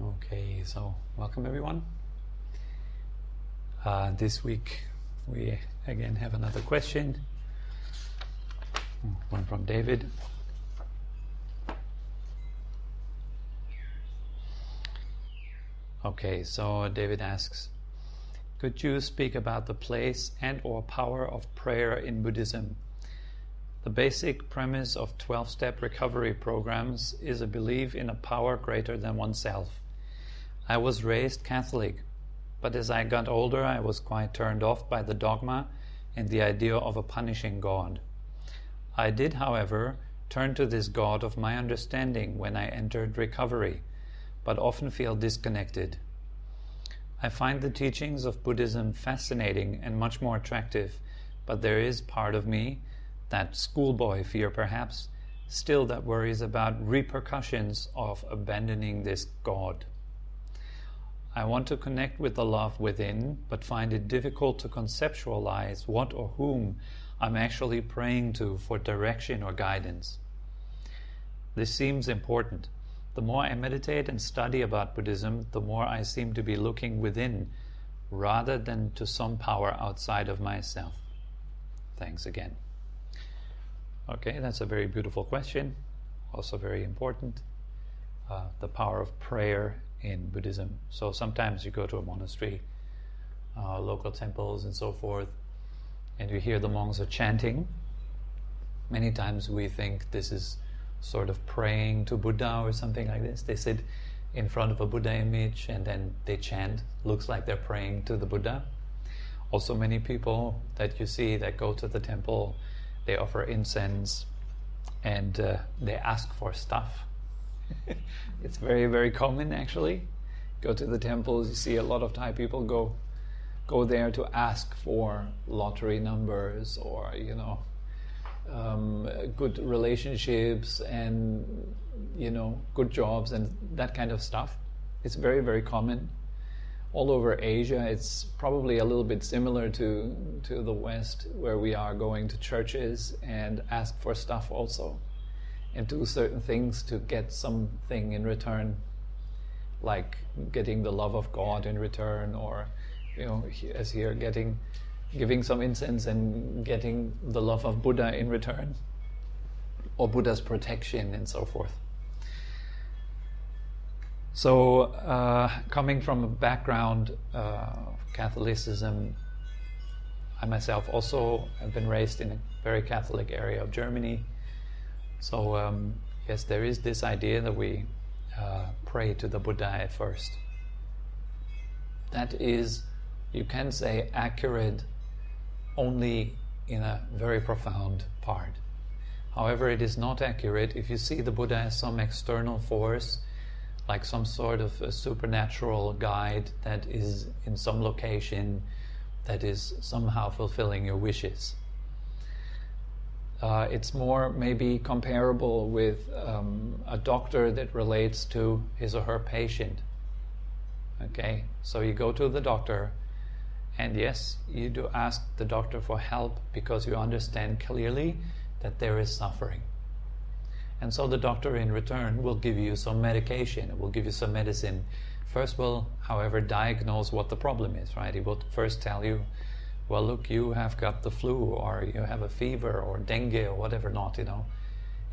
Okay, so welcome everyone. This week we again have another question. One from David. Okay, so David asks, could you speak about the place and or power of prayer in Buddhism? The basic premise of 12-step recovery programs is a belief in a power greater than oneself. I was raised Catholic, but as I got older I was quite turned off by the dogma and the idea of a punishing God. I did, however, turn to this God of my understanding when I entered recovery, but often feel disconnected. I find the teachings of Buddhism fascinating and much more attractive, but there is part of me, that schoolboy fear perhaps, still that worries about repercussions of abandoning this God. I want to connect with the love within, but find it difficult to conceptualize what or whom I'm actually praying to for direction or guidance. This seems important. The more I meditate and study about Buddhism, the more I seem to be looking within, rather than to some power outside of myself. Thanks again. Okay, that's a very beautiful question, also very important. The power of prayer in Buddhism. So sometimes you go to a monastery, local temples and so forth, and you hear the monks are chanting. Many times we think this is sort of praying to Buddha or something like this. They sit in front of a Buddha image and then they chant. Looks like they're praying to the Buddha. Also many people that you see that go to the temple, they offer incense and they ask for stuff. It's very, very common actually. Go to the temples, you see a lot of Thai people go there to ask for lottery numbers or, good relationships and, good jobs and that kind of stuff. It's very, very common. All over Asia, it's probably a little bit similar to the West, where we are going to churches and ask for stuff also, and do certain things to get something in return, like getting the love of God in return, or, as here, giving some incense and getting the love of Buddha in return, or Buddha's protection and so forth. So, coming from a background of Catholicism, I myself also have been raised in a very Catholic area of Germany. So, yes, there is this idea that we pray to the Buddha at first. That is, you can say, accurate only in a very profound part. However, it is not accurate if you see the Buddha as some external force, like some sort of a supernatural guide that is in some location that is somehow fulfilling your wishes. It's more maybe comparable with a doctor that relates to his or her patient. Okay, so you go to the doctor, and yes, you do ask the doctor for help because you understand clearly that there is suffering. And so the doctor in return will give you some medication, will give you some medicine. First will, however, diagnose what the problem is, right? He will first tell you, well, look, you have got the flu, or you have a fever, or dengue, or whatever not,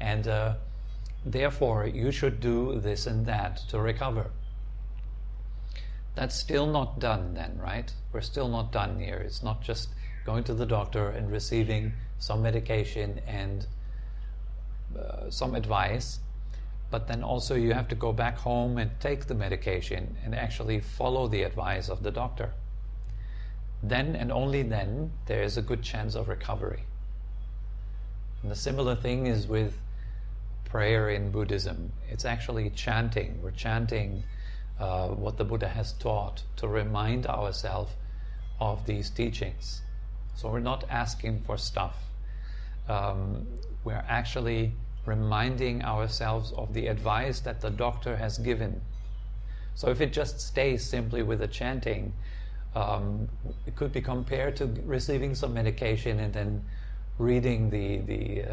And therefore, you should do this and that to recover. That's still not done then, right? We're still not done here. It's not just going to the doctor and receiving some medication and some advice, but then also you have to go back home and take the medication and actually follow the advice of the doctor. Then and only then there is a good chance of recovery. And the similar thing is with prayer in Buddhism. It's actually chanting. We're chanting what the Buddha has taught to remind ourselves of these teachings. So we're not asking for stuff. We're actually reminding ourselves of the advice that the doctor has given. So if it just stays simply with the chanting, it could be compared to receiving some medication and then reading the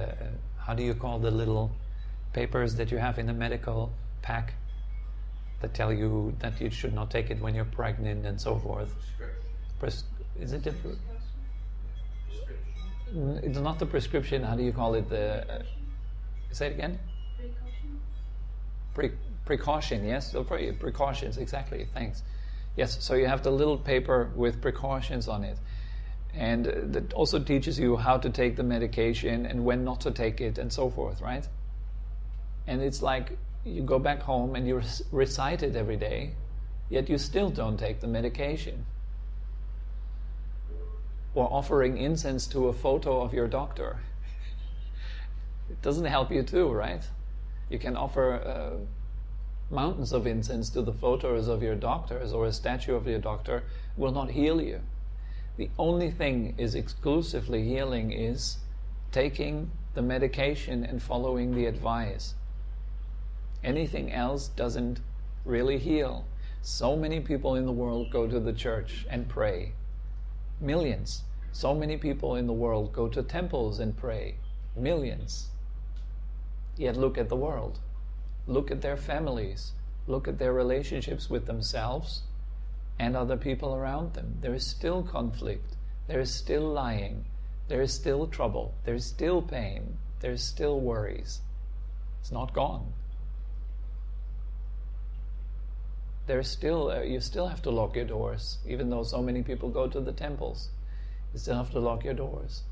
how do you call the little papers that you have in the medical pack? that tell you that you should not take it when you're pregnant and so forth. Is it different? It's not the prescription. How do you call it? Say it again. Precaution. Yes, precautions. Exactly. Thanks. Yes. So you have the little paper with precautions on it, and that also teaches you how to take the medication and when not to take it and so forth, right? And it's like you go back home and you recite it every day, yet you still don't take the medication. Or offering incense to a photo of your doctor. It doesn't help you too, right? You can offer mountains of incense to the photos of your doctors, or a statue of your doctor. It will not heal you. The only thing is exclusively healing is taking the medication and following the advice. Anything else doesn't really heal. So many people in the world go to the church and pray. Millions. So many people in the world go to temples and pray. Millions. Yet look at the world. Look at their families. Look at their relationships with themselves and other people around them. There is still conflict. There is still lying. There is still trouble. There is still pain. There is still worries. It's not gone. There's still, you still have to lock your doors, even though so many people go to the temples. You still have to lock your doors.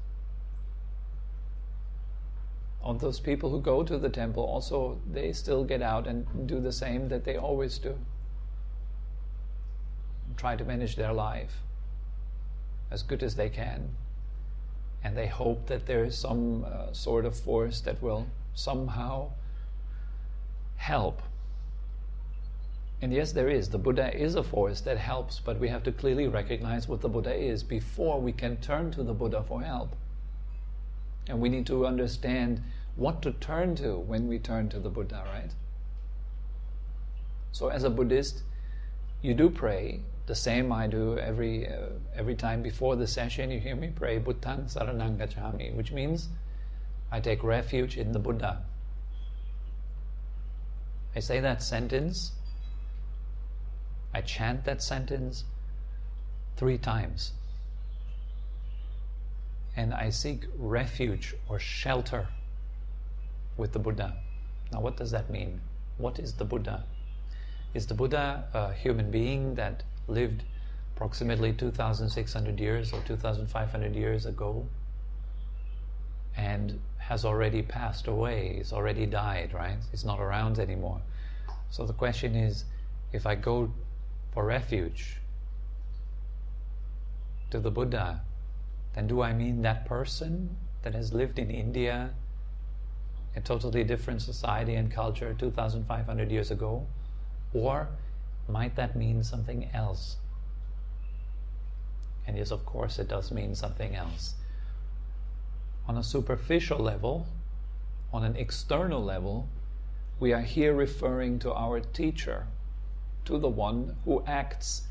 All those people who go to the temple also, they still get out and do the same that they always do. Try to manage their life as good as they can. And they hope that there is some sort of force that will somehow help. And yes, there is. The Buddha is a force that helps, but we have to clearly recognize what the Buddha is before we can turn to the Buddha for help. And we need to understand what to turn to when we turn to the Buddha, right? So as a Buddhist, you do pray. The same I do every time before the session. You hear me pray, Buddhaṃ Saraṇaṃ Gacchāmi, which means I take refuge in the Buddha. I say that sentence. I chant that sentence 3 times. And I seek refuge or shelter with the Buddha. Now what does that mean? What is the Buddha? Is the Buddha a human being that lived approximately 2,600 years or 2,500 years ago and has already passed away? He's already died, right? He's not around anymore. So the question is, if I go for refuge to the Buddha, then do I mean that person that has lived in India, a totally different society and culture 2,500 years ago? Or might that mean something else? And yes, of course it does mean something else. On a superficial level, on an external level, we are here referring to our teacher, to the one who acts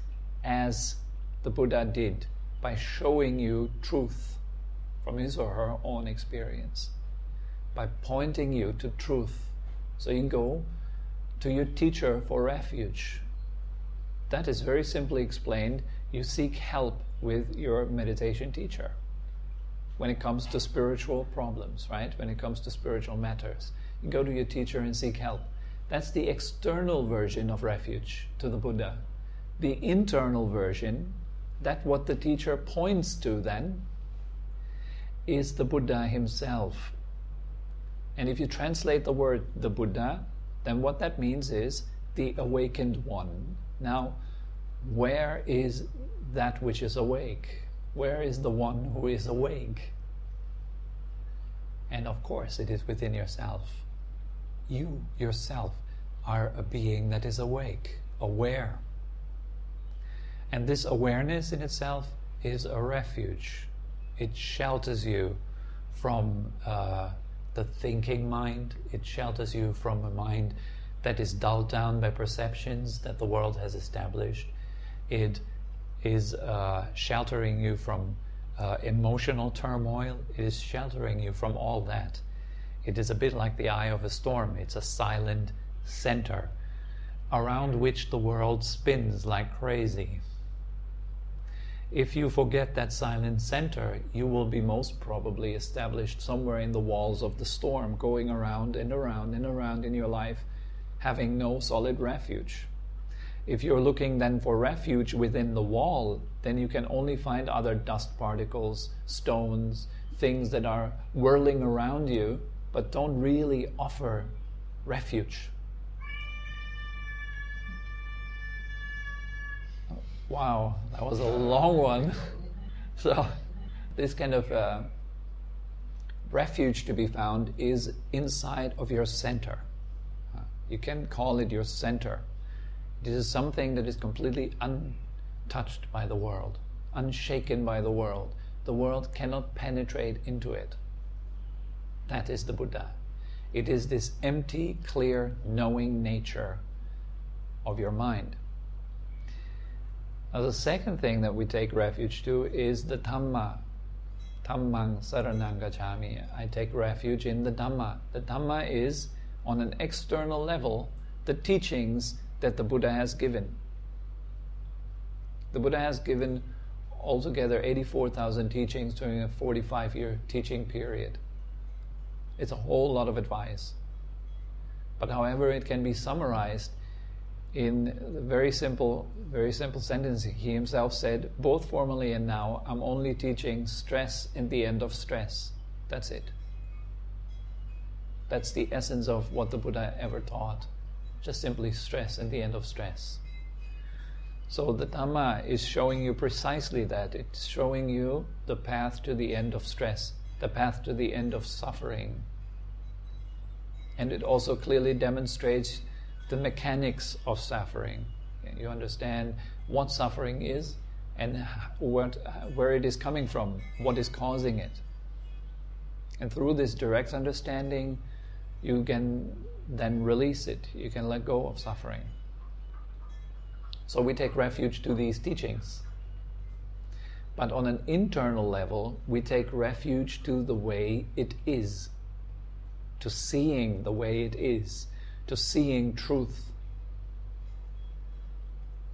as the Buddha did, by showing you truth from his or her own experience, by pointing you to truth. So you go to your teacher for refuge. That is very simply explained. You seek help with your meditation teacher when it comes to spiritual problems, right? When it comes to spiritual matters, you go to your teacher and seek help. That's the external version of refuge to the Buddha. The internal version, that what the teacher points to then, is the Buddha himself. And if you translate the word the Buddha, then what that means is the awakened one. Now, where is that which is awake? Where is the one who is awake? And of course it is within yourself. You, yourself, are a being that is awake, aware. And this awareness in itself is a refuge. It shelters you from the thinking mind. It shelters you from a mind that is dulled down by perceptions that the world has established. It is sheltering you from emotional turmoil. It is sheltering you from all that. It is a bit like the eye of a storm. It's a silent center around which the world spins like crazy. If you forget that silent center, you will be most probably established somewhere in the walls of the storm, going around and around and around in your life, having no solid refuge. If you're looking then for refuge within the wall, then you can only find other dust particles, stones, things that are whirling around you, but don't really offer refuge. Wow, that was a long one. So this kind of refuge to be found is inside of your center. You can call it your center. It is something that is completely untouched by the world, unshaken by the world. The world cannot penetrate into it. That is the Buddha. It is this empty, clear, knowing nature of your mind. Now the second thing that we take refuge to is the Dhamma. Dhammang saranang gacchami. I take refuge in the Dhamma. The Dhamma is, on an external level, the teachings that the Buddha has given. The Buddha has given altogether 84,000 teachings during a 45-year teaching period. It's a whole lot of advice. But however, it can be summarized in a very simple sentence. He himself said, both formally and now, I'm only teaching stress and the end of stress. That's it. That's the essence of what the Buddha ever taught. Just simply stress and the end of stress. So the Dhamma is showing you precisely that. It's showing you the path to the end of stress, the path to the end of suffering. And it also clearly demonstrates the mechanics of suffering. You understand what suffering is and where it is coming from, what is causing it. And through this direct understanding, you can then release it. You can let go of suffering. So we take refuge to these teachings. But on an internal level, we take refuge to the way it is, to seeing the way it is, to seeing truth.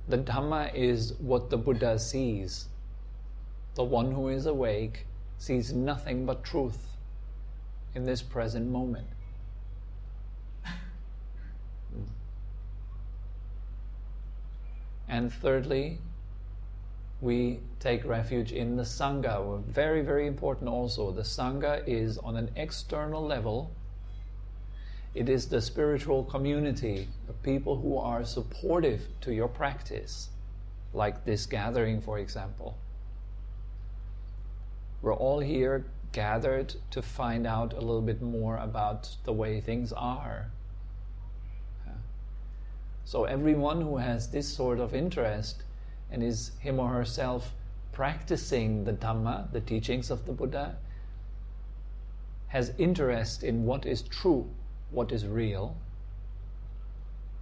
The Dhamma is what the Buddha sees. The one who is awake sees nothing but truth in this present moment. And thirdly, we take refuge in the Sangha. Very, very important also. The Sangha is on an external level. It is the spiritual community, the people who are supportive to your practice, like this gathering, for example. We're all here gathered to find out a little bit more about the way things are. So everyone who has this sort of interest and is him or herself practicing the Dhamma, the teachings of the Buddha, has interest in what is true, what is real,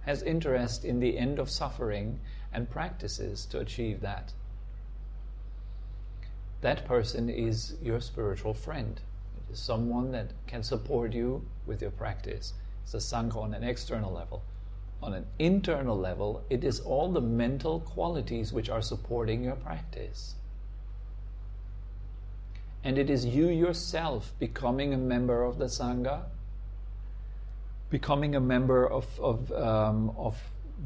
has interest in the end of suffering and practices to achieve that. That person is your spiritual friend. It is someone that can support you with your practice. It's a Sangha on an external level. On an internal level, it is all the mental qualities which are supporting your practice. And it is you yourself becoming a member of the Sangha, becoming a member of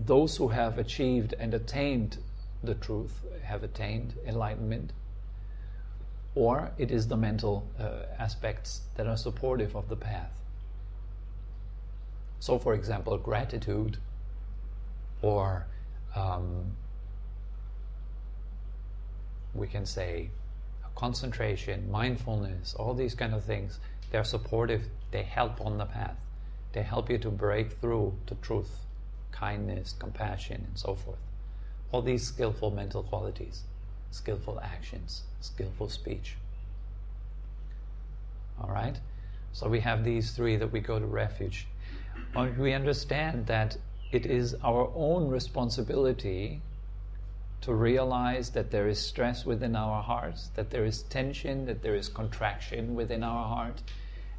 those who have achieved and attained the truth, have attained enlightenment, or it is the mental aspects that are supportive of the path. So, for example, gratitude, or we can say concentration, mindfulness, all these kind of things, they're supportive, they help on the path. They help you to break through to truth, kindness, compassion, and so forth. All these skillful mental qualities, skillful actions, skillful speech. All right? So we have these three that we go to refuge. We understand that it is our own responsibility to realize that there is stress within our hearts, that there is tension, that there is contraction within our heart,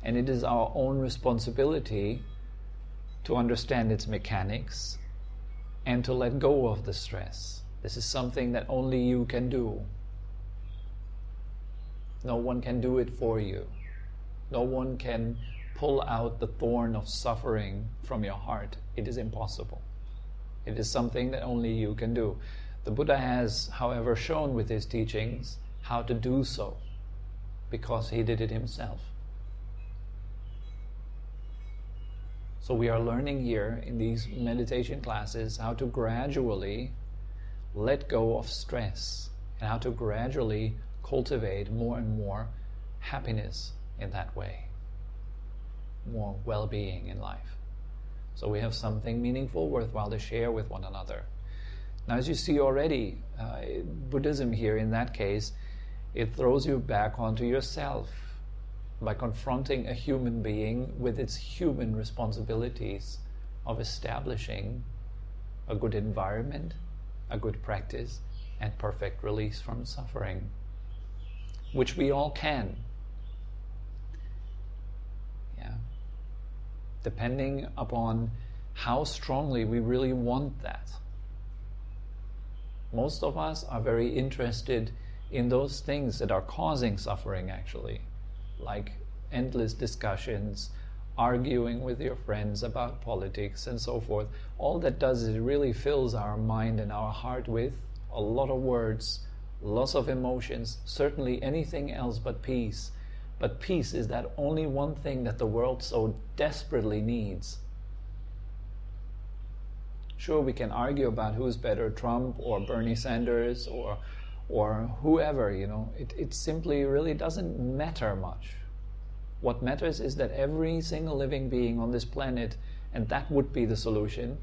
and it is our own responsibility to understand its mechanics, and to let go of the stress. This is something that only you can do. No one can do it for you. No one can pull out the thorn of suffering from your heart. It is impossible. It is something that only you can do. The Buddha has, however, shown with his teachings how to do so, because he did it himself. So we are learning here in these meditation classes how to gradually let go of stress and how to gradually cultivate more and more happiness in that way, more well-being in life. So we have something meaningful, worthwhile to share with one another. Now, as you see already, Buddhism here in that case, it throws you back onto yourself by confronting a human being with its human responsibilities of establishing a good environment, a good practice, and perfect release from suffering, which we all can. Yeah. Depending upon how strongly we really want that. Most of us are very interested in those things that are causing suffering, actually, like endless discussions, arguing with your friends about politics and so forth. All that does is it really fills our mind and our heart with a lot of words, lots of emotions, certainly anything else but peace. But peace is that only one thing that the world so desperately needs. Sure, we can argue about who's better, Trump or Bernie Sanders or whoever, It simply really doesn't matter much. What matters is that every single living being on this planet, and that would be the solution,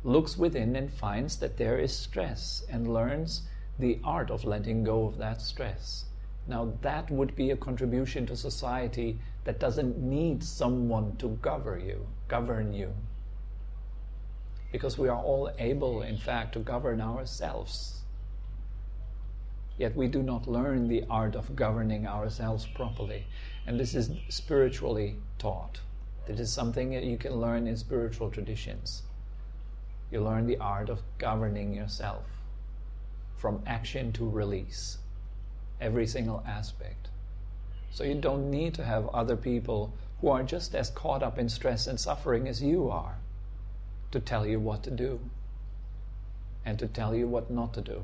looks within and finds that there is stress and learns the art of letting go of that stress. Now that would be a contribution to society that doesn't need someone to govern you. Because we are all able, in fact, to govern ourselves. Yet we do not learn the art of governing ourselves properly. And this is spiritually taught. It is something that you can learn in spiritual traditions. You learn the art of governing yourself from action to release, every single aspect. So you don't need to have other people who are just as caught up in stress and suffering as you are to tell you what to do and to tell you what not to do.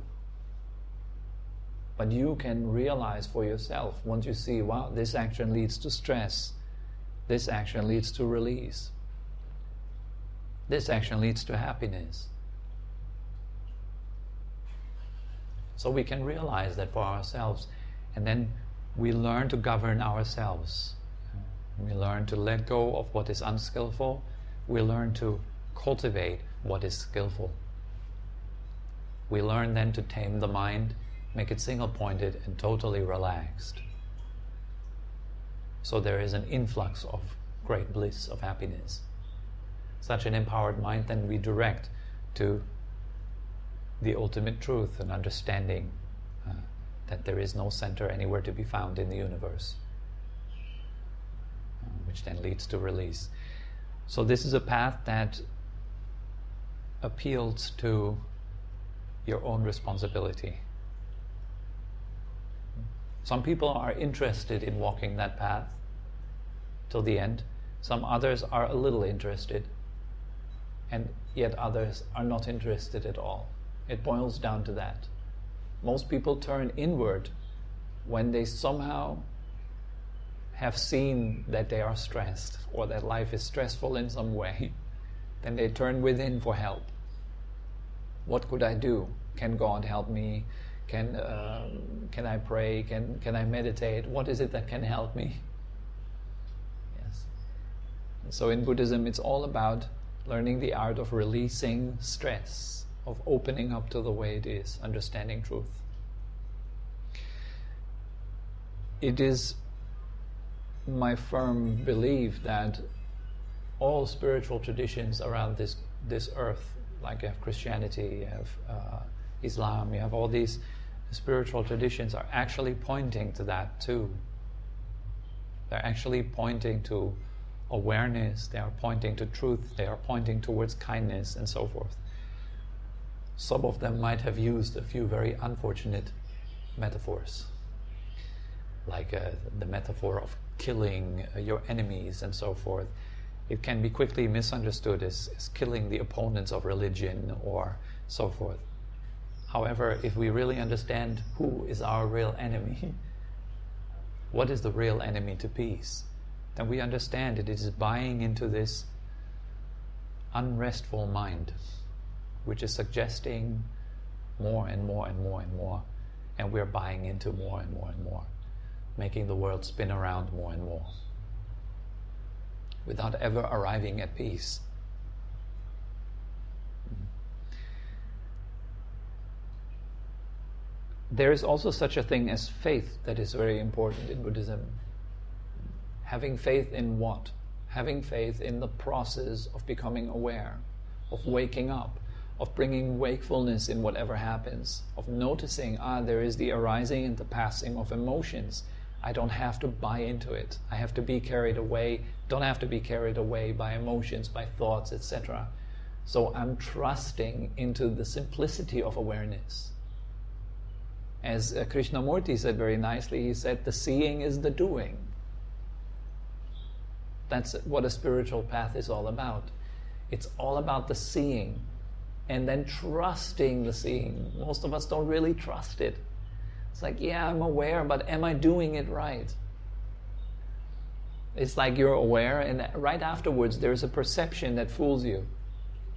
But you can realize for yourself, once you see, wow, this action leads to stress, this action leads to release, this action leads to happiness. So we can realize that for ourselves, and then we learn to govern ourselves. We learn to let go of what is unskillful. We learn to cultivate what is skillful. We learn then to tame the mind, make it single-pointed and totally relaxed. So there is an influx of great bliss, of happiness. Such an empowered mind then we direct to the ultimate truth and understanding that there is no center anywhere to be found in the universe, which then leads to release. So this is a path that appeals to your own responsibility. Some people are interested in walking that path till the end. Some others are a little interested, and yet others are not interested at all. It boils down to that. Most people turn inward when they somehow have seen that they are stressed or that life is stressful in some way. Then they turn within for help. What could I do? Can God help me? Can I pray? Can I meditate? What is it that can help me? Yes. So in Buddhism, it's all about learning the art of releasing stress, of opening up to the way it is, understanding truth. It is my firm belief that all spiritual traditions around this earth, like you have Christianity, you have Islam, you have all these spiritual traditions, are actually pointing to that too. They're actually pointing to awareness, they are pointing to truth, they are pointing towards kindness and so forth. some of them might have used a few very unfortunate metaphors, like the metaphor of killing your enemies and so forth. It can be quickly misunderstood as killing the opponents of religion or so forth. However, if we really understand who is our real enemy, what is the real enemy to peace, then we understand it is buying into this unrestful mind, which is suggesting more and more and more and more, and we're buying into more and more and more, making the world spin around more and more, without ever arriving at peace. There is also such a thing as faith that is very important in Buddhism. Having faith in what? Having faith in the process of becoming aware, of waking up, of bringing wakefulness in whatever happens, of noticing, there is the arising and the passing of emotions. I don't have to buy into it. I have to be carried away, don't have to be carried away by emotions, by thoughts, etc. So I'm trusting into the simplicity of awareness. As Krishnamurti said very nicely, he said, the seeing is the doing. That's what a spiritual path is all about. It's all about the seeing and then trusting the seeing. Most of us don't really trust it. It's like, yeah, I'm aware, but am I doing it right? It's like you're aware, and right afterwards there's a perception that fools you.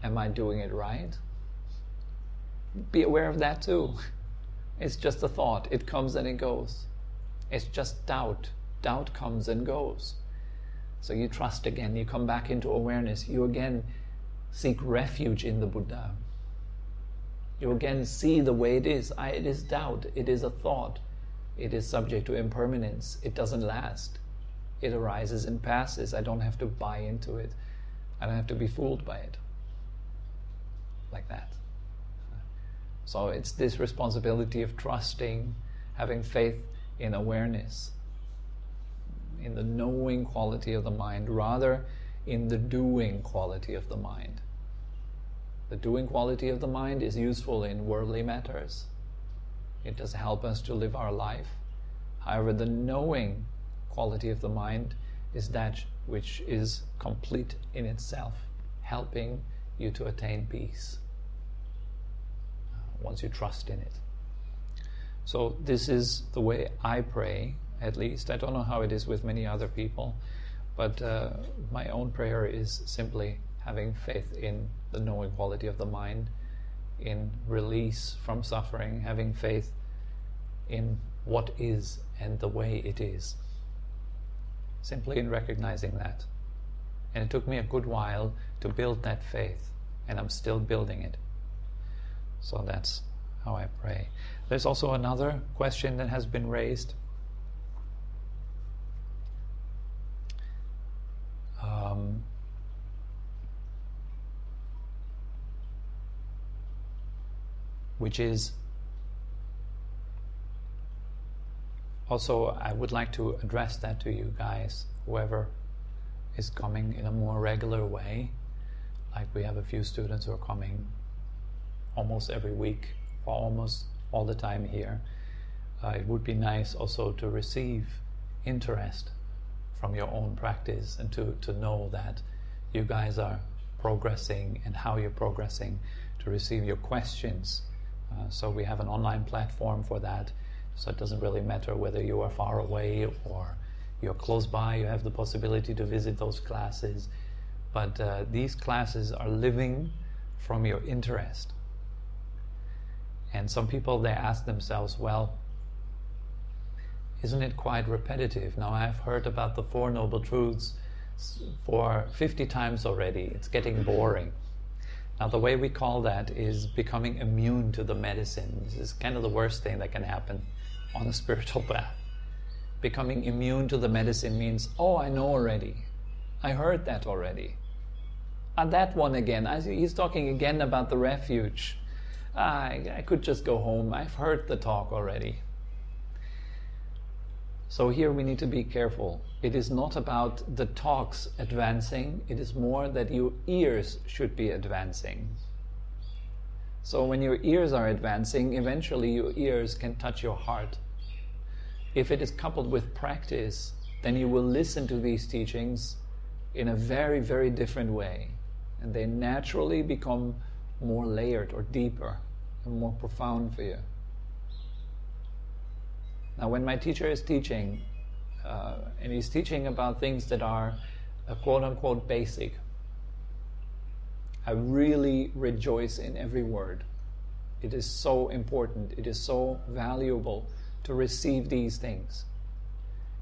Am I doing it right? Be aware of that too. It's just a thought. It comes and it goes. It's just doubt. Doubt comes and goes. So you trust again. You come back into awareness. You again seek refuge in the Buddha. You again see the way it is. It is doubt. It is a thought. It is subject to impermanence. It doesn't last. It arises and passes. I don't have to buy into it. I don't have to be fooled by it. Like that. So it's this responsibility of trusting, having faith in awareness, in the knowing quality of the mind, rather in the doing quality of the mind. The doing quality of the mind is useful in worldly matters. It does help us to live our life. However, the knowing quality of the mind is that which is complete in itself, helping you to attain peace. Once you trust in it. So this is the way I pray, at least. I don't know how it is with many other people, but my own prayer is simply having faith in the knowing quality of the mind, in release from suffering, having faith in what is and the way it is. Simply in recognizing that. And it took me a good while to build that faith, and I'm still building it. So that's how I pray. There's also another question that has been raised. Which is also, I would like to address that to you guys, whoever is coming in a more regular way. Like we have a few students who are coming almost every week, or almost all the time here. It would be nice also to receive interest from your own practice and to know that you guys are progressing and how you're progressing, to receive your questions. So we have an online platform for that, so it doesn't really matter whether you are far away or you're close by. You have the possibility to visit those classes, but these classes are living from your interest. And some people, they ask themselves, well, isn't it quite repetitive? Now I've heard about the Four Noble Truths for 50 times already. It's getting boring. Now the way we call that is becoming immune to the medicine. This is kind of the worst thing that can happen on a spiritual path. Becoming immune to the medicine means, oh, I know already. I heard that already. That one again. He's talking again about the refuge. I could just go home. I've heard the talk already. So here we need to be careful. It is not about the talks advancing. It is more that your ears should be advancing. So when your ears are advancing, eventually your ears can touch your heart. If it is coupled with practice, then you will listen to these teachings in a very, very different way. And they naturally become more layered or deeper and more profound for you. Now when my teacher is teaching, and he's teaching about things that are quote-unquote basic, I really rejoice in every word. It is so important, it is so valuable to receive these things.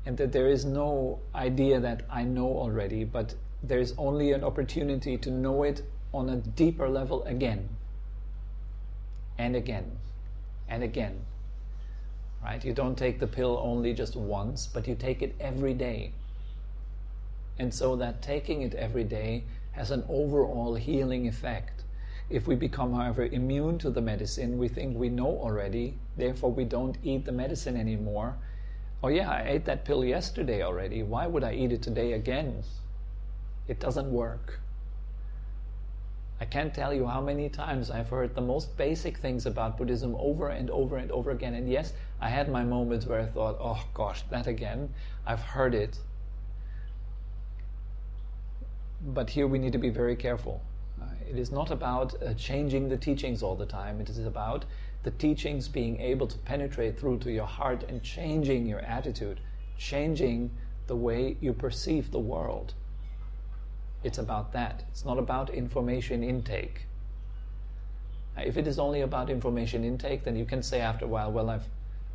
And that there is no idea that I know already, but there is only an opportunity to know it on a deeper level again. And again. And again. Right? You don't take the pill only just once, but you take it every day. And so that taking it every day has an overall healing effect. If we become, however, immune to the medicine, we think we know already, therefore we don't eat the medicine anymore. Oh yeah, I ate that pill yesterday already, why would I eat it today again? It doesn't work. I can't tell you how many times I've heard the most basic things about Buddhism over and over and over again. And yes, I had my moments where I thought, oh gosh, that again, I've heard it. But here we need to be very careful. It is not about changing the teachings all the time. It is about the teachings being able to penetrate through to your heart and changing your attitude, changing the way you perceive the world. It's about that. It's not about information intake. If it is only about information intake, then you can say after a while, well, I've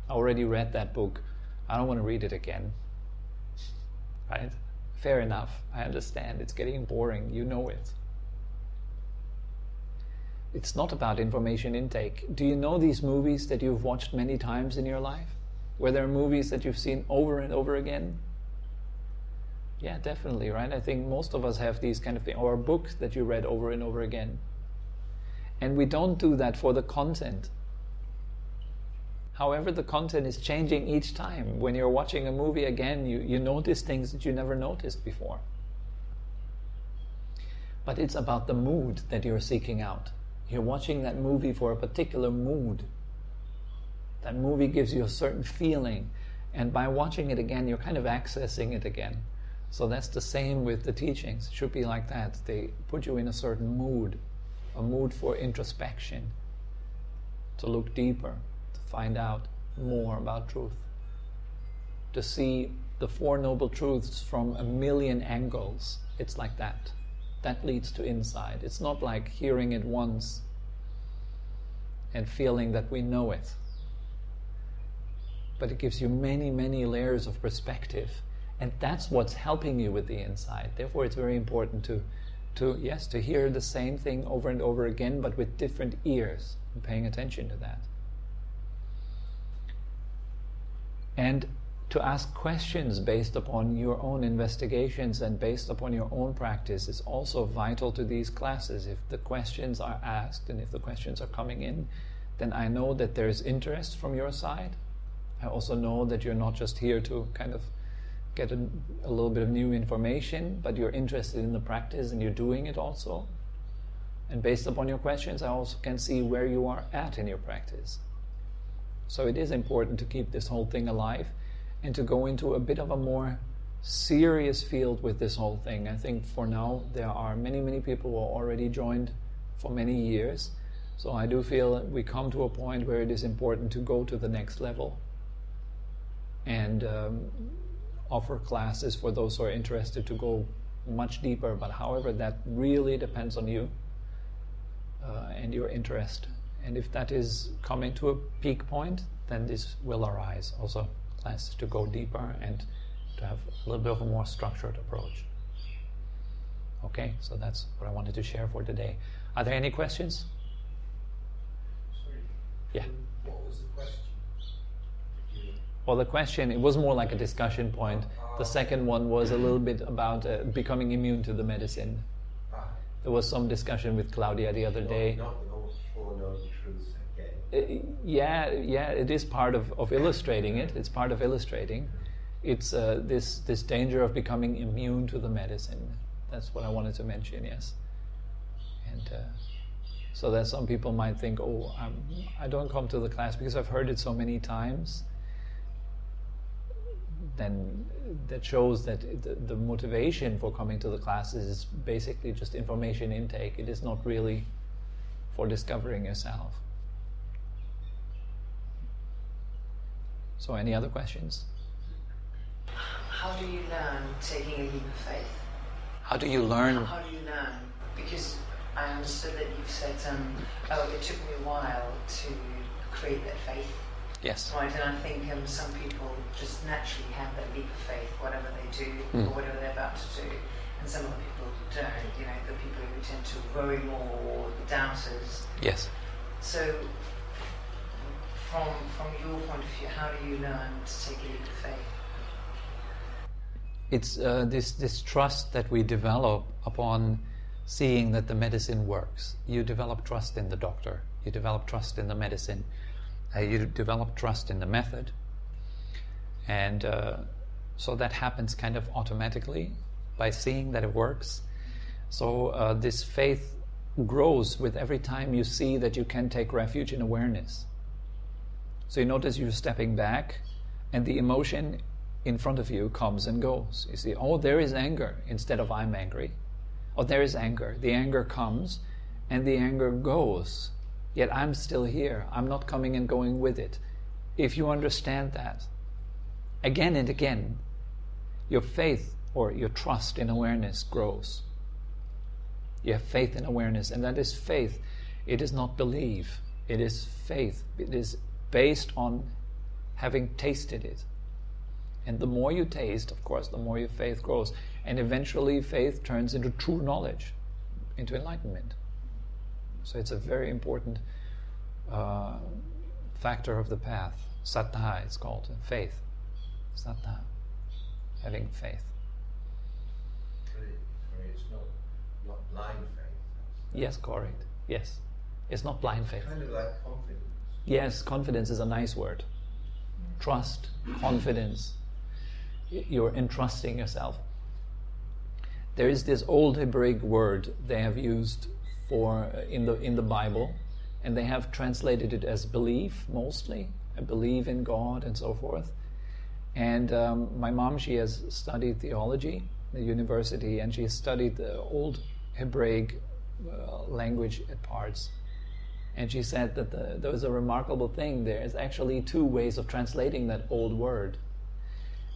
already read that book. I don't want to read it again. Right? Fair enough. I understand. It's getting boring. You know it. It's not about information intake. Do you know these movies that you've watched many times in your life? Were there movies that you've seen over and over again? Yeah, definitely, right? I think most of us have these kind of things. Or books that you read over and over again. And we don't do that for the content. However, the content is changing each time. When you're watching a movie again, you notice things that you never noticed before. But it's about the mood that you're seeking out. You're watching that movie for a particular mood. That movie gives you a certain feeling. And by watching it again, you're kind of accessing it again. So that's the same with the teachings. It should be like that. They put you in a certain mood. A mood for introspection. To look deeper. To find out more about truth. To see the Four Noble Truths from a million angles. It's like that. That leads to insight. It's not like hearing it once and feeling that we know it. But it gives you many, many layers of perspective. And that's what's helping you with the insight. Therefore, it's very important to hear the same thing over and over again, but with different ears, and paying attention to that. And to ask questions based upon your own investigations and based upon your own practice is also vital to these classes. If the questions are asked and if the questions are coming in, then I know that there is interest from your side. I also know that you're not just here to kind of get a little bit of new information, but you're interested in the practice and you're doing it also. And based upon your questions, I also can see where you are at in your practice. So it is important to keep this whole thing alive and to go into a bit of a more serious field with this whole thing. I think for now there are many, many people who are already joined for many years. So I do feel that we come to a point where it is important to go to the next level and offer classes for those who are interested to go much deeper. But however, that really depends on you and your interest. And if that is coming to a peak point, then this will arise. Also classes to go deeper and to have a little bit of a more structured approach. Okay, so that's what I wanted to share for today. Are there any questions? Sorry. Yeah. What was the question? Well, the question, it was more like a discussion point. The second one was a little bit about becoming immune to the medicine. There was some discussion with Claudia the other day. Not the Four Noble Truths again. Yeah, it is part of illustrating it. It's part of illustrating. It's this danger of becoming immune to the medicine. That's what I wanted to mention, yes. And So that some people might think, oh, I don't come to the class because I've heard it so many times. Then that shows that the motivation for coming to the classes is basically just information intake. It is not really for discovering yourself. So any other questions? How do you learn taking a leap of faith? How do you learn? How do you learn? Because I understood that you've said, it took me a while to create that faith. Yes. Right, and I think some people just naturally have that leap of faith, whatever they do or whatever they're about to do. And some other people don't, the people who tend to worry more, or the doubters. Yes. So, from your point of view, how do you learn to take a leap of faith? It's this trust that we develop upon seeing that the medicine works. You develop trust in the doctor. You develop trust in the medicine. You develop trust in the method. And so that happens kind of automatically by seeing that it works. So this faith grows with every time you see that you can take refuge in awareness. So you notice you're stepping back and the emotion in front of you comes and goes. You see, oh, there is anger instead of I'm angry. Oh, there is anger. The anger comes and the anger goes. Yet I'm still here. I'm not coming and going with it. If you understand that, again and again, your faith or your trust in awareness grows. You have faith in awareness, and that is faith. It is not belief. It is faith. It is based on having tasted it. And the more you taste, of course, the more your faith grows. And eventually faith turns into true knowledge, into enlightenment. So it's a very important factor of the path. Saddha, it's called. Faith. Saddha. Having faith. It's not blind faith. Yes, correct. Yes. It's not blind faith. Kind of like confidence. Yes, confidence is a nice word. Trust, confidence. You're entrusting yourself. There is this old Hebraic word they have used for in the Bible, and they have translated it as belief mostly. I believe in God and so forth. And my mom, she has studied theology at the university, and she has studied the old Hebraic language at parts. And she said that there was a remarkable thing. There's actually two ways of translating that old word.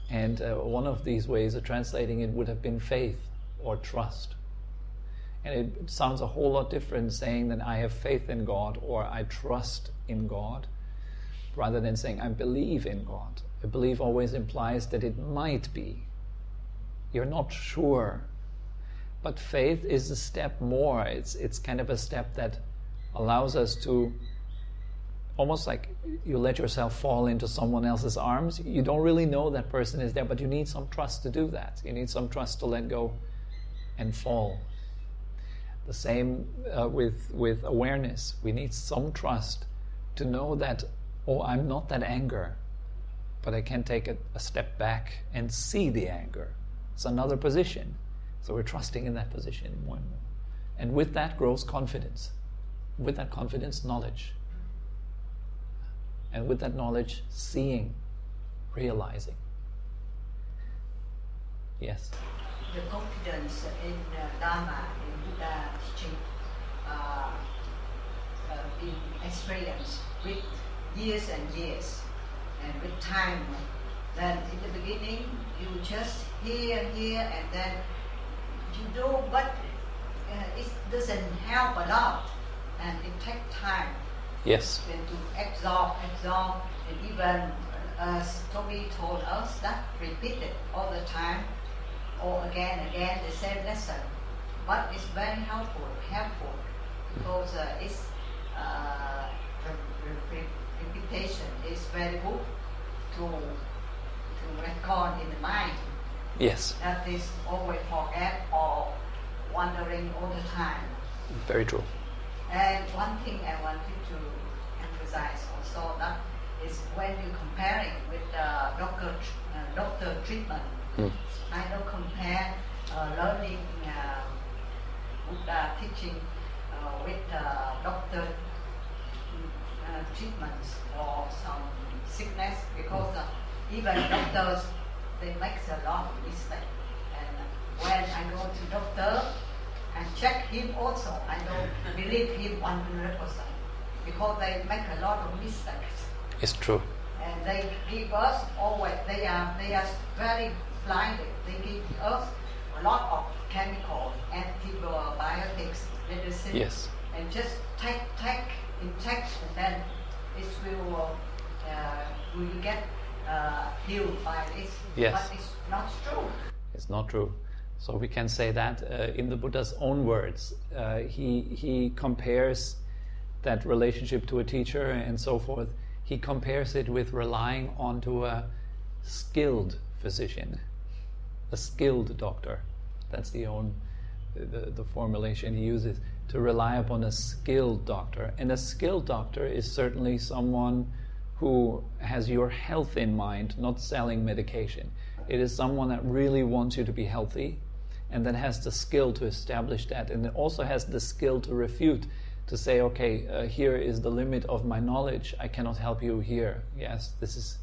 And one of these ways of translating it would have been faith or trust. And it sounds a whole lot different saying that I have faith in God or I trust in God, rather than saying I believe in God. A belief always implies that it might be. You're not sure. But faith is a step more. It's kind of a step that allows us to, almost like you let yourself fall into someone else's arms. You don't really know that person is there, but you need some trust to do that. You need some trust to let go and fall. The same with awareness. We need some trust to know that, oh, I'm not that anger, but I can take a step back and see the anger. It's another position. So we're trusting in that position more and more. And with that grows confidence. With that confidence, knowledge. And with that knowledge, seeing, realizing. Yes? The confidence in Dharma, in Buddha teaching, in experience with years and years, and with time. Then in the beginning, you just hear, and then you know, but it doesn't help a lot, and it takes time. Yes. Then to absorb, and even as Tobi told us, that repeat it all the time, or again, the same lesson. But it's very helpful because it's repetition is very good to record in the mind. Yes. That is always forget or wandering all the time. Very true. And one thing I wanted to emphasize also, that is when you're comparing with doctor treatment. I don't compare learning Buddha teaching with doctor treatments for some sickness, because even doctors, they make a lot of mistakes. And when I go to doctor and check him also, I don't believe him 100%, because they make a lot of mistakes. It's true. And they give us always, they are very blinded. They give us a lot of chemical, antibiotics, medicine, Yes. and just take, and then it will get healed by this. Yes. But it's not true. It's not true. So we can say that in the Buddha's own words, he compares that relationship to a teacher and so forth. He compares it with relying onto a skilled physician, a skilled doctor. That's the formulation he uses, to rely upon a skilled doctor. And a skilled doctor is certainly someone who has your health in mind, not selling medication. It is someone that really wants you to be healthy and that has the skill to establish that, and it also has the skill to refute, to say, okay, here is the limit of my knowledge, I cannot help you here. Yes, this is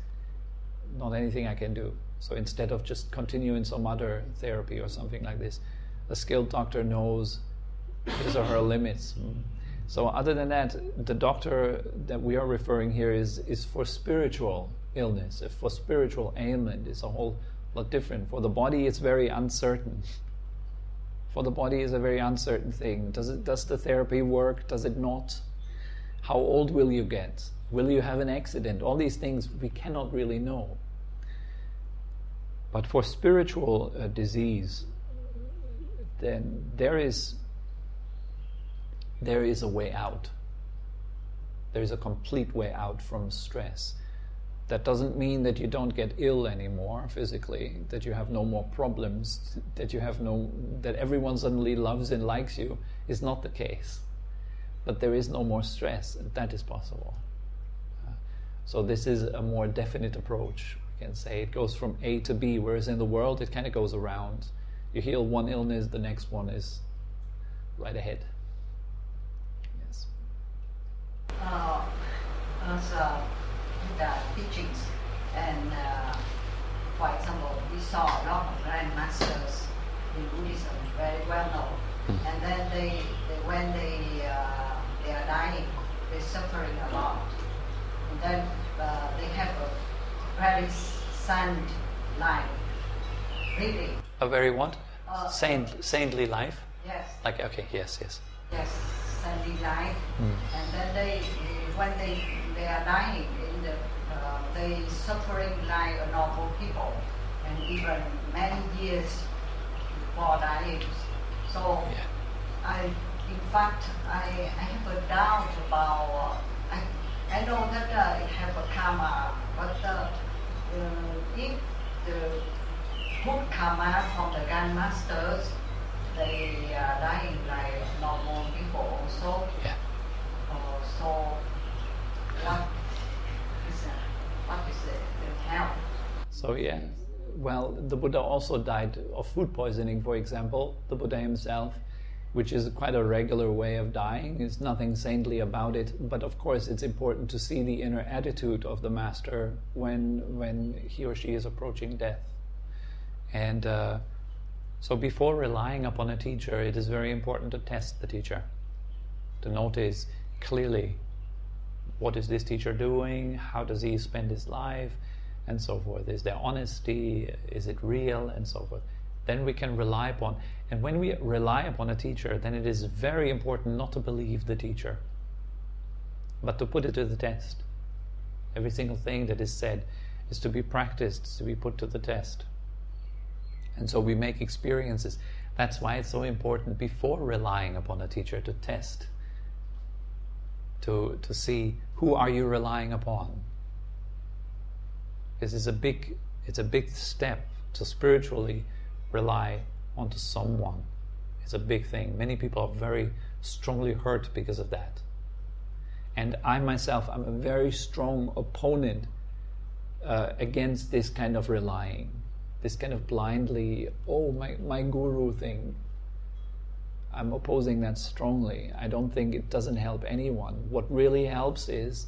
not anything I can do. So instead of just continuing some other therapy or something like this, a skilled doctor knows his or her limits. So other than that, the doctor that we are referring here is for spiritual illness, for spiritual ailment. It's a whole lot different. For the body, it's very uncertain. For the body is a very uncertain thing. Does the therapy work? Does it not? How old will you get? Will you have an accident? All these things we cannot really know. But for spiritual disease, then there is a way out. There is a complete way out from stress. That doesn't mean that you don't get ill anymore physically, that you have no more problems, that everyone suddenly loves and likes you. Is not the case. But there is no more stress, and that is possible. So this is a more definite approach. We can say it goes from A to B, whereas in the world it kind of goes around. You heal one illness, the next one is right ahead. Yes. The teachings, and for example, we saw a lot of grandmasters in Buddhism, very well known, and then when they are dying, they're suffering a lot, and then they have a very saint life, really. A very what? Saintly life? Yes. Like, okay, yes. Yes, saintly life, and then when they are dying, they suffering like a normal people, and even many years before dying. So, I have a doubt about. I know that it have a karma, but if the good karma from the grandmasters, they are dying like normal people also. Yeah. So, what is the health? So yeah, well, the Buddha also died of food poisoning, for example, the Buddha himself, which is quite a regular way of dying. There's nothing saintly about it, but of course it's important to see the inner attitude of the master when he or she is approaching death. And so before relying upon a teacher, it is very important to test the teacher, to notice clearly, what is this teacher doing? How does he spend his life? And so forth. Is there honesty? Is it real? And so forth. Then we can rely upon. And when we rely upon a teacher, then it is very important not to believe the teacher, but to put it to the test. Every single thing that is said is to be practiced, to be put to the test. And so we make experiences. That's why it's so important before relying upon a teacher to test. To see, who are you relying upon? This is a big step to spiritually rely onto someone. It's a big thing. Many people are very strongly hurt because of that. And I myself, I'm a very strong opponent against this kind of relying, this kind of blindly, my guru thing. I'm opposing that strongly. I don't think it doesn't help anyone. What really helps is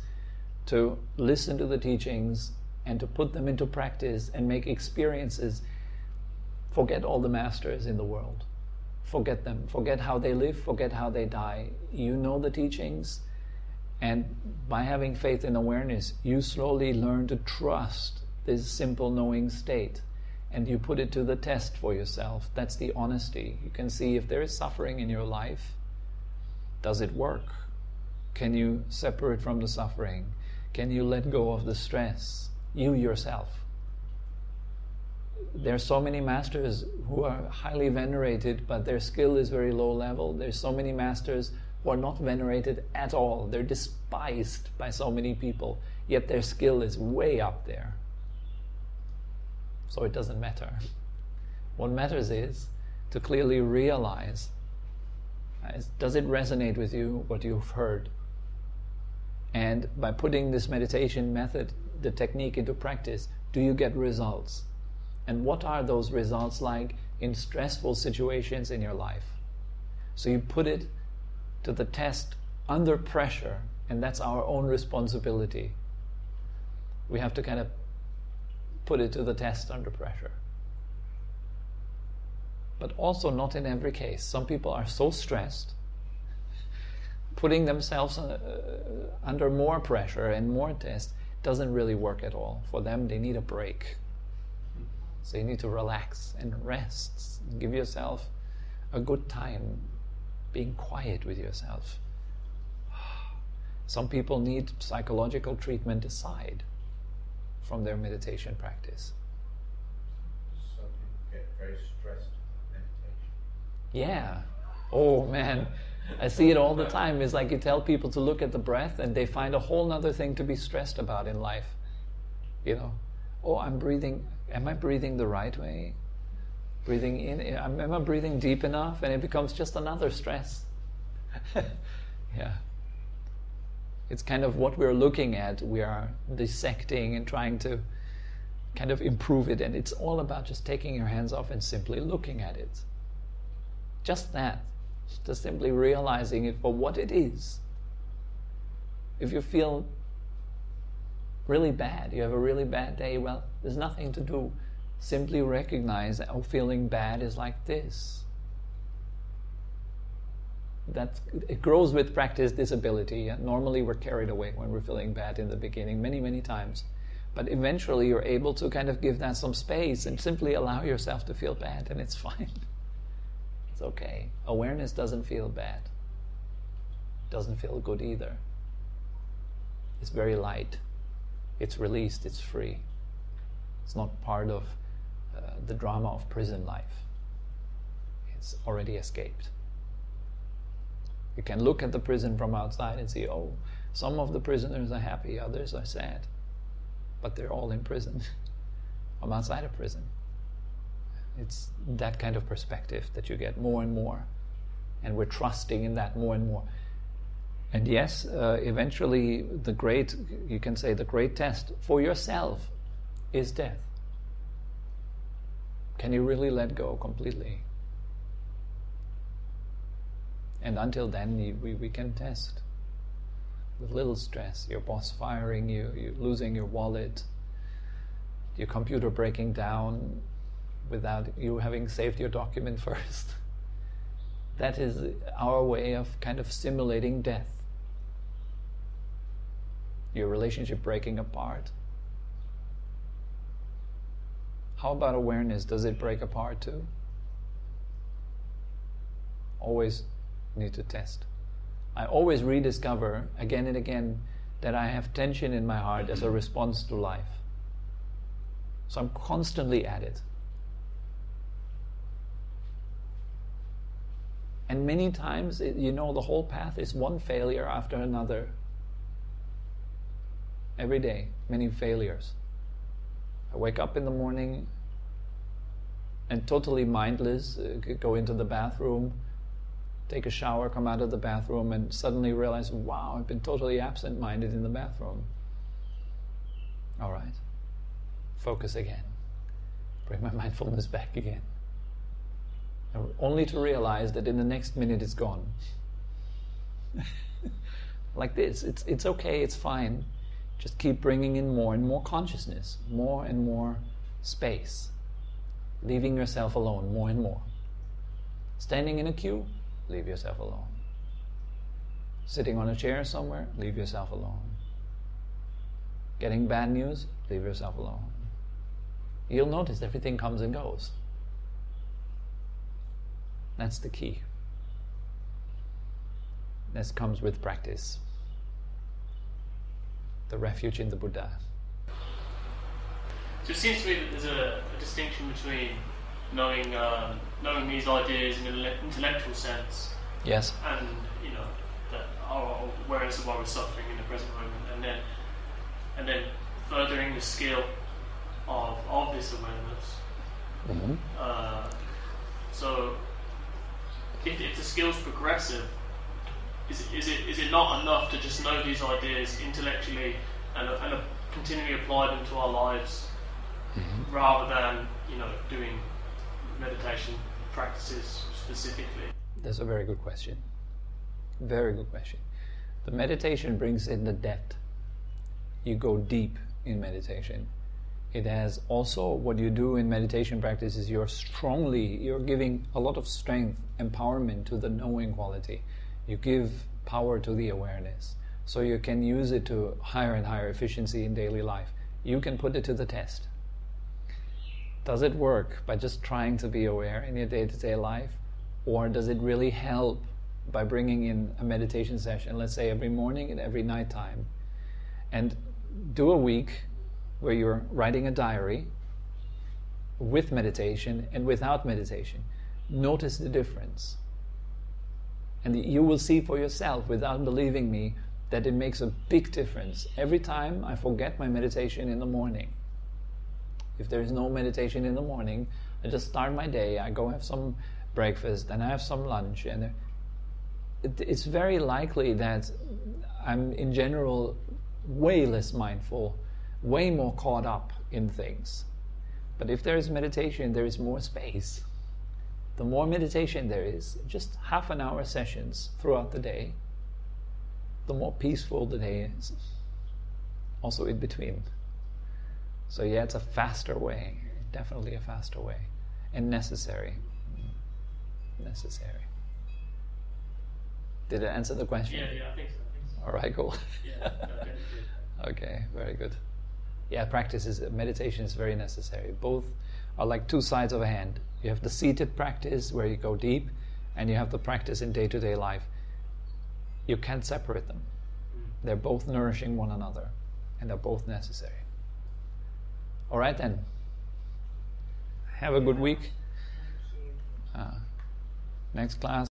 to listen to the teachings and to put them into practice and make experiences. Forget all the masters in the world. Forget them. Forget how they live. Forget how they die. You know the teachings, and by having faith and awareness, you slowly learn to trust this simple knowing state, and you put it to the test for yourself. That's the honesty. You can see if there is suffering in your life, does it work? Can you separate from the suffering? Can you let go of the stress? You yourself. There are so many masters who are highly venerated, but their skill is very low level. There's so many masters who are not venerated at all. They're despised by so many people, yet their skill is way up there. So it doesn't matter. What matters is to clearly realize, does it resonate with you, what you've heard? And by putting this meditation method, the technique into practice, do you get results? And what are those results like in stressful situations in your life? So you put it to the test under pressure, and that's our own responsibility. We have to kind of put it to the test under pressure. But also not in every case. Some people are so stressed, putting themselves under more pressure and more test doesn't really work at all. For them, they need a break. So you need to relax and rest. Give yourself a good time being quiet with yourself. Some people need psychological treatment aside from their meditation practice. Some people get very stressed with meditation. Yeah. Oh man, I see it all the time. It's like you tell people to look at the breath and they find a whole other thing to be stressed about in life. You know, oh, I'm breathing. Am I breathing the right way? Breathing in, am I breathing deep enough? And it becomes just another stress. Yeah. It's kind of what we're looking at. We are dissecting and trying to kind of improve it. And it's all about just taking your hands off and simply looking at it. Just that. Just simply realizing it for what it is. If you feel really bad, you have a really bad day, well, there's nothing to do. Simply recognize that, oh, feeling bad is like this. It grows with practice, this ability. Normally we're carried away when we're feeling bad in the beginning, many, many times. But eventually you're able to kind of give that some space and simply allow yourself to feel bad, and it's fine. It's okay. Awareness doesn't feel bad. Doesn't feel good either. It's very light. It's released, it's free. It's not part of the drama of prison life. It's already escaped. You can look at the prison from outside and see, oh, some of the prisoners are happy, others are sad. But they're all in prison. I'm outside of prison. It's that kind of perspective that you get more and more. And we're trusting in that more and more. And yes, eventually you can say the great test for yourself is death. Can you really let go completely? And until then, we can test. With little stress, your boss firing you, you losing your wallet, your computer breaking down without you having saved your document first. That is our way of kind of simulating death. Your relationship breaking apart. How about awareness? Does it break apart too? Always need to test. I always rediscover again and again that I have tension in my heart as a response to life. So I'm constantly at it. And many times, the whole path is one failure after another. Every day, many failures. I wake up in the morning and totally mindless, go into the bathroom, take a shower, come out of the bathroom, and suddenly realize, wow, I've been totally absent-minded in the bathroom. All right. Focus again. Bring my mindfulness back again. Only to realize that in the next minute it's gone. Like this. It's okay, it's fine. Just keep bringing in more and more consciousness, more and more space. Leaving yourself alone more and more. Standing in a queue, leave yourself alone. Sitting on a chair somewhere, leave yourself alone. Getting bad news, leave yourself alone. You'll notice everything comes and goes. That's the key. This comes with practice. The refuge in the Buddha. So it seems to me that there's a distinction between knowing these ideas in an intellectual sense, yes, and that our awareness of why we're suffering in the present moment, and then furthering the skill of this awareness. Mm-hmm. So if the skill's progressive, is it not enough to just know these ideas intellectually and continually apply them to our lives, mm-hmm. rather than doing meditation practices specifically? That's a very good question. Very good question. The meditation brings in the depth. You go deep in meditation. It has also, what you do in meditation practice is you're giving a lot of strength, empowerment to the knowing quality. You give power to the awareness. So you can use it to higher and higher efficiency in daily life. You can put it to the test. Does it work by just trying to be aware in your day-to-day life? Or does it really help by bringing in a meditation session, let's say every morning and every night time, and do a week where you're writing a diary with meditation and without meditation. Notice the difference. And you will see for yourself, without believing me, that it makes a big difference. Every time I forget my meditation in the morning, if there is no meditation in the morning, I just start my day, I go have some breakfast, and I have some lunch, and it's very likely that I'm in general way less mindful, way more caught up in things. But if there is meditation, there is more space. The more meditation there is, just half an hour sessions throughout the day, the more peaceful the day is. Also in between. So yeah, it's a faster way, definitely a faster way, and necessary. Necessary. Did it answer the question? Yeah, I think so. All right, cool. Yeah, okay, good. Okay, very good. Yeah, meditation is very necessary. Both are like two sides of a hand. You have the seated practice where you go deep, and you have the practice in day-to-day life. You can't separate them. They're both nourishing one another, and they're both necessary. All right then. Have a good week. Next class.